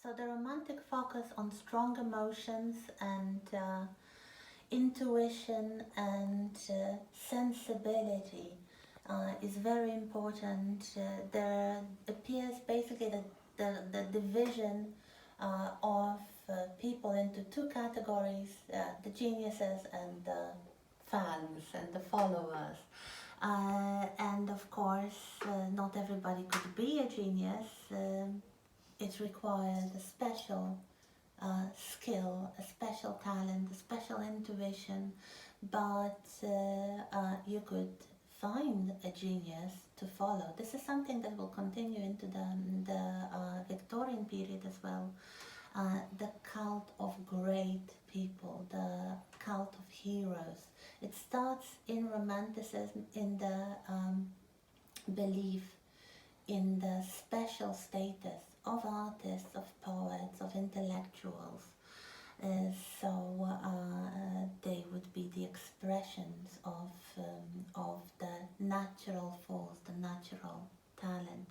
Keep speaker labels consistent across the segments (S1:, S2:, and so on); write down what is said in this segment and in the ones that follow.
S1: So the romantic focus on strong emotions and intuition and sensibility is very important. There appears basically the division of people into two categories, the geniuses and the fans and the followers. And of course, not everybody could be a genius. It requires a special skill, a special talent, a special intuition, but you could find a genius to follow. This is something that will continue into the Victorian period as well. The cult of great people, the cult of heroes. It starts in Romanticism, in the belief in the special status of artists, of poets, of intellectuals. So they would be the expressions of the natural force, the natural talent.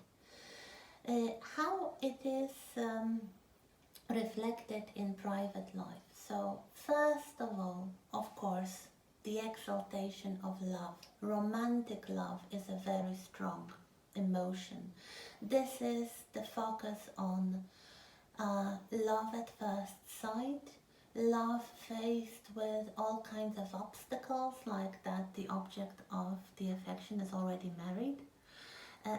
S1: How it is reflected in private life. So first of all, of course, the exaltation of love. Romantic love is a very strong emotion. This is the focus on love at first sight, love faced with all kinds of obstacles, like that the object of the affection is already married. Uh,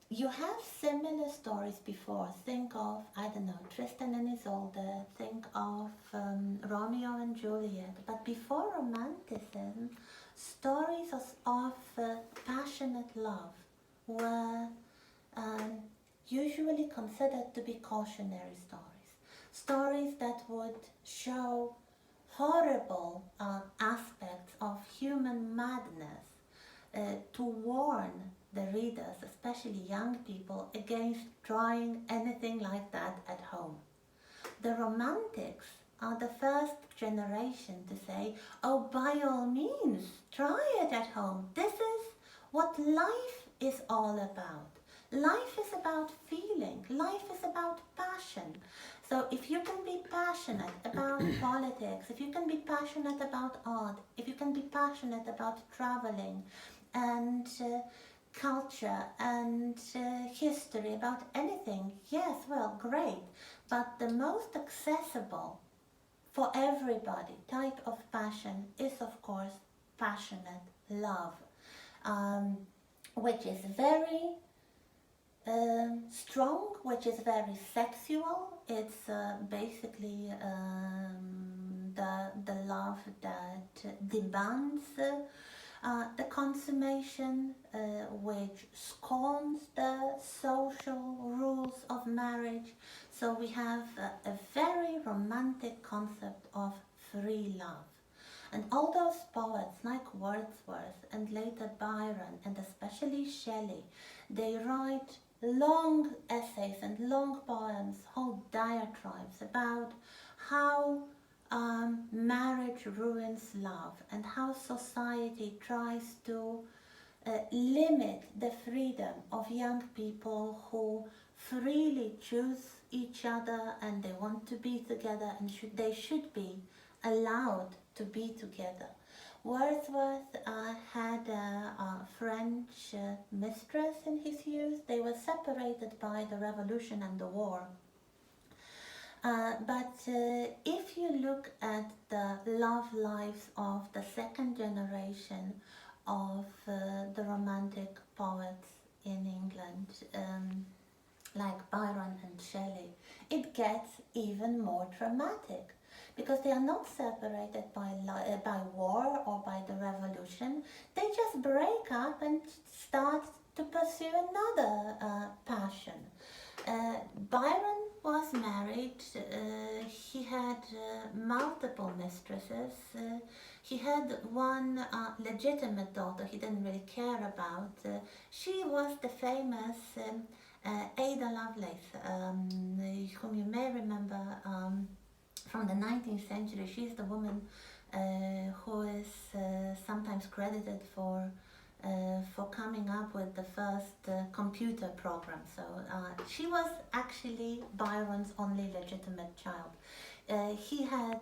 S1: you have similar stories before. Think of, I don't know, Tristan and Isolde, think of Romeo and Juliet. But before Romanticism, stories of passionate love were usually considered to be cautionary stories. Stories that would show horrible aspects of human madness to warn the readers, especially young people, against trying anything like that at home. The Romantics are the first generation to say, oh, by all means, try it at home. This is what life is all about. Life is about feeling. Life is about passion. So if you can be passionate about politics, if you can be passionate about art, if you can be passionate about traveling and culture and history, about anything, yes, well, great. But the most accessible for everybody type of passion is, of course, passionate love, which is very strong, which is very sexual. It's basically the love that demands the consummation, which scorns the social rules of marriage. So we have a very romantic concept of free love. And all those poets like Wordsworth and later Byron and especially Shelley, they write long essays and long poems, whole diatribes about how marriage ruins love and how society tries to limit the freedom of young people who freely choose each other and they want to be together and they should be allowed to be together. Wordsworth had a French mistress in his youth. They were separated by the revolution and the war. But if you look at the love lives of the second generation of the Romantic poets in England, like Byron and Shelley, it gets even more dramatic because they are not separated by war or by the revolution. They just break up and start to pursue another passion. Byron was married, he had multiple mistresses, he had one legitimate daughter he didn't really care about. She was the famous Ada Lovelace, whom you may remember from the 19th century. She's the woman who is sometimes credited for for coming up with the first computer program. So she was actually Byron's only legitimate child. He had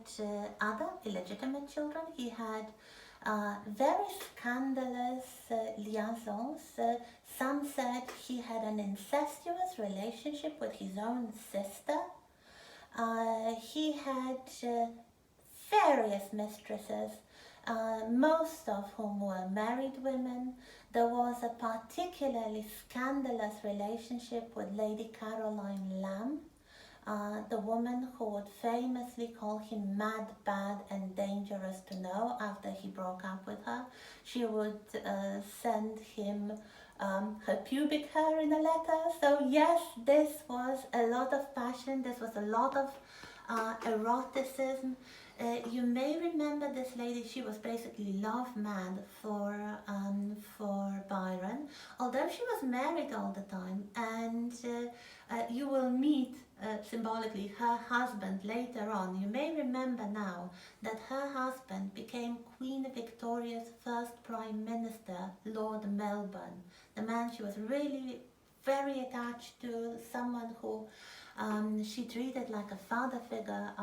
S1: other illegitimate children. He had very scandalous liaisons. Some said he had an incestuous relationship with his own sister. He had various mistresses, most of whom were married women. There was a particularly scandalous relationship with Lady Caroline Lamb, the woman who would famously call him mad, bad, and dangerous to know after he broke up with her. She would send him her pubic hair in a letter. So yes, this was a lot of passion, this was a lot of eroticism. You may remember this lady. She was basically love mad for Byron, although she was married all the time, and you will meet symbolically her husband later on. You may remember now that her husband became Queen Victoria's first Prime Minister, Lord Melbourne, the man she was really very attached to, someone who she treated like a father figure.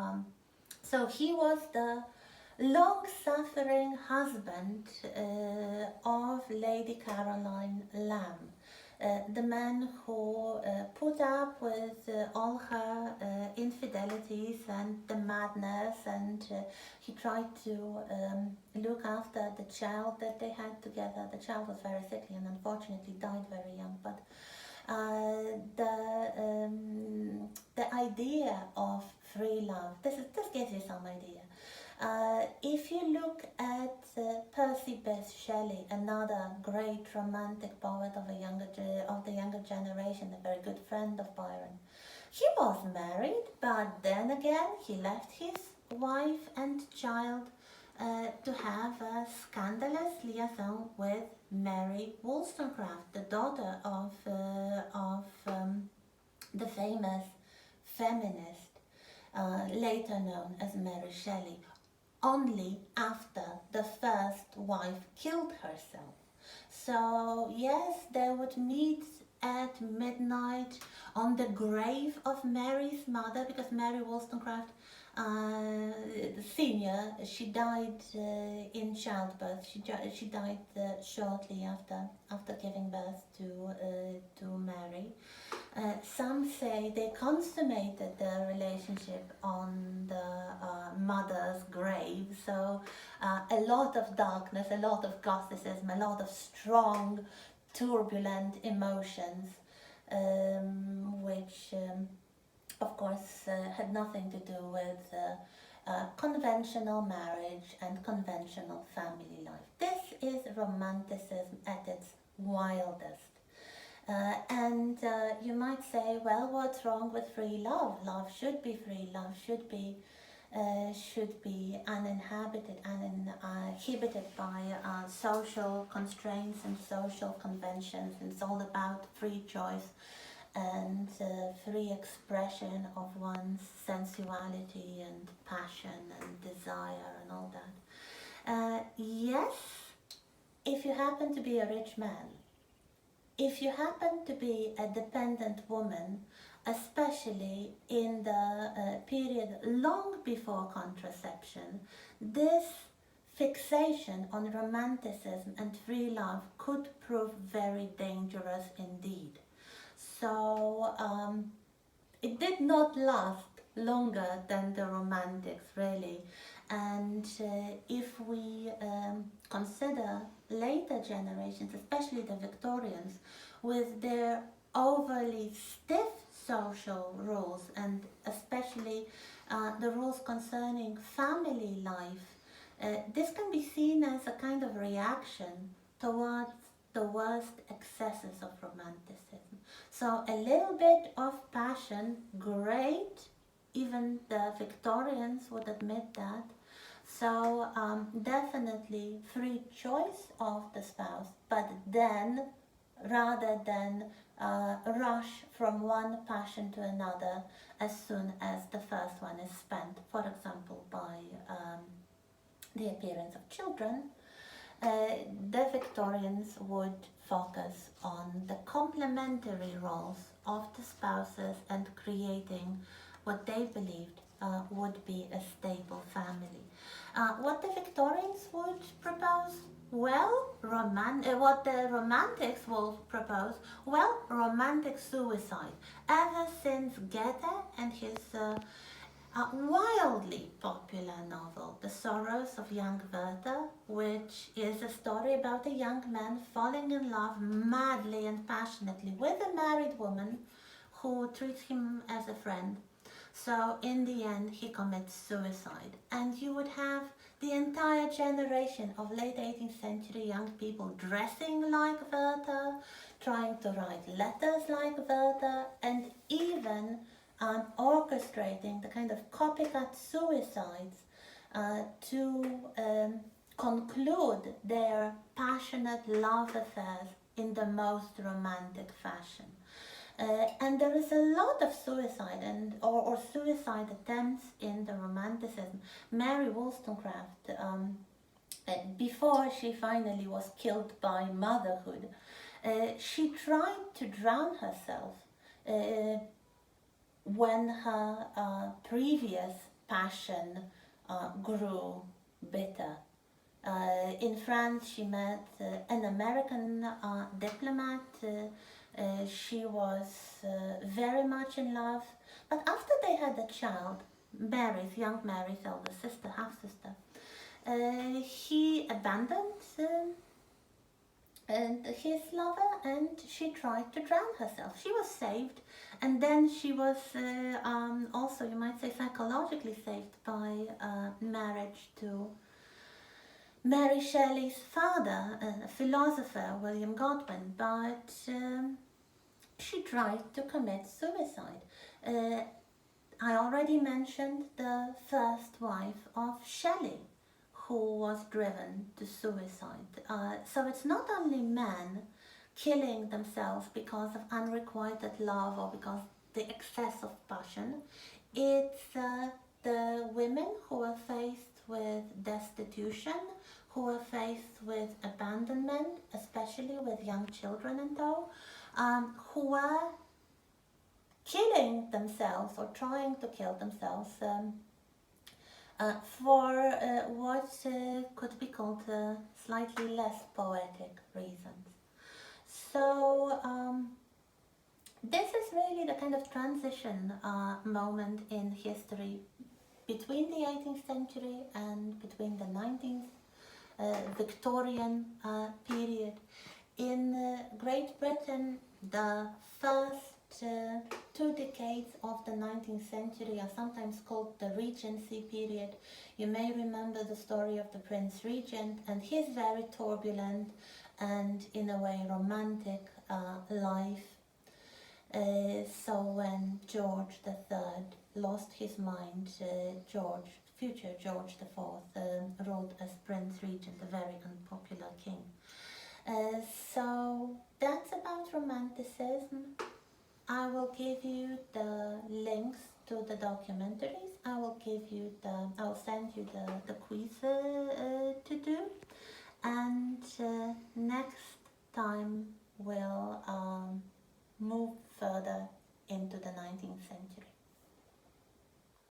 S1: So he was the long-suffering husband of Lady Caroline Lamb, the man who put up with all her infidelities and the madness, and he tried to look after the child that they had together. The child was very sickly and unfortunately died very young, but the idea of free love, this gives you some idea. If you look at Percy Bysshe Shelley, another great romantic poet of the younger generation, a very good friend of Byron, he was married, but then again he left his wife and child to have a scandalous liaison with Mary Wollstonecraft, the daughter of the famous feminist, later known as Mary Shelley, only after the first wife killed herself. So yes, they would meet at midnight on the grave of Mary's mother, because Mary Wollstonecraft Senior, she died in childbirth. She died shortly after giving birth to Mary. Some say they consummated their relationship on the mother's grave. So a lot of darkness, a lot of Gothicism, a lot of strong, turbulent emotions, which of course had nothing to do with conventional marriage and conventional family life. This is romanticism at its wildest. And you might say, well, what's wrong with free love? Love should be free. Love should be uninhabited, uninhibited by social constraints and social conventions. And it's all about free choice and free expression of one's sensuality and passion and desire and all that. Yes, if you happen to be a rich man, if you happen to be a dependent woman, especially in the period long before contraception, this fixation on romanticism and free love could prove very dangerous indeed. So it did not last longer than the Romantics, really. And if we consider later generations, especially the Victorians, with their overly stiff social rules, and especially the rules concerning family life, this can be seen as a kind of reaction towards the worst excesses of romanticism. So a little bit of passion, great, even the Victorians would admit that. So definitely free choice of the spouse, but then rather than rush from one passion to another as soon as the first one is spent, for example, by the appearance of children. the Victorians would focus on the complementary roles of the spouses and creating what they believed would be a stable family. What the Victorians would propose? Well, what the Romantics will propose? Well, romantic suicide. Ever since Goethe and his wildly popular novel, The Sorrows of Young Werther, which is a story about a young man falling in love madly and passionately with a married woman who treats him as a friend. So in the end, he commits suicide. And you would have the entire generation of late 18th century young people dressing like Werther, trying to write letters like Werther, and even orchestrating the kind of copycat suicides to conclude their passionate love affairs in the most romantic fashion. And there is a lot of suicide or suicide attempts in the Romanticism. Mary Wollstonecraft, before she finally was killed by motherhood, she tried to drown herself when her previous passion grew bitter. In France, she met an American diplomat. She was very much in love, but after they had a child, young Mary's elder sister, half sister, he abandoned his lover, and she tried to drown herself. She was saved, and then she was also, you might say, psychologically saved by marriage to Mary Shelley's father, a philosopher, William Godwin, but she tried to commit suicide. I already mentioned the first wife of Shelley, who was driven to suicide. So it's not only men killing themselves because of unrequited love or because the excess of passion, it's the women who are faced with destitution, who are faced with abandonment, especially with young children in tow, who are killing themselves or trying to kill themselves for what could be called slightly less poetic reasons. So this is really the kind of transition moment in history between the 18th century and between the 19th Victorian period. In Great Britain, the first 2 decades of the 19th century are sometimes called the Regency period. You may remember the story of the Prince Regent and his very turbulent and in a way romantic life. So when George III lost his mind, future George IV, ruled as Prince Regent, a very unpopular king. So that's about Romanticism. I will give you the links to the documentaries. I will send you the quiz to do. And next time we'll move further into the 19th century.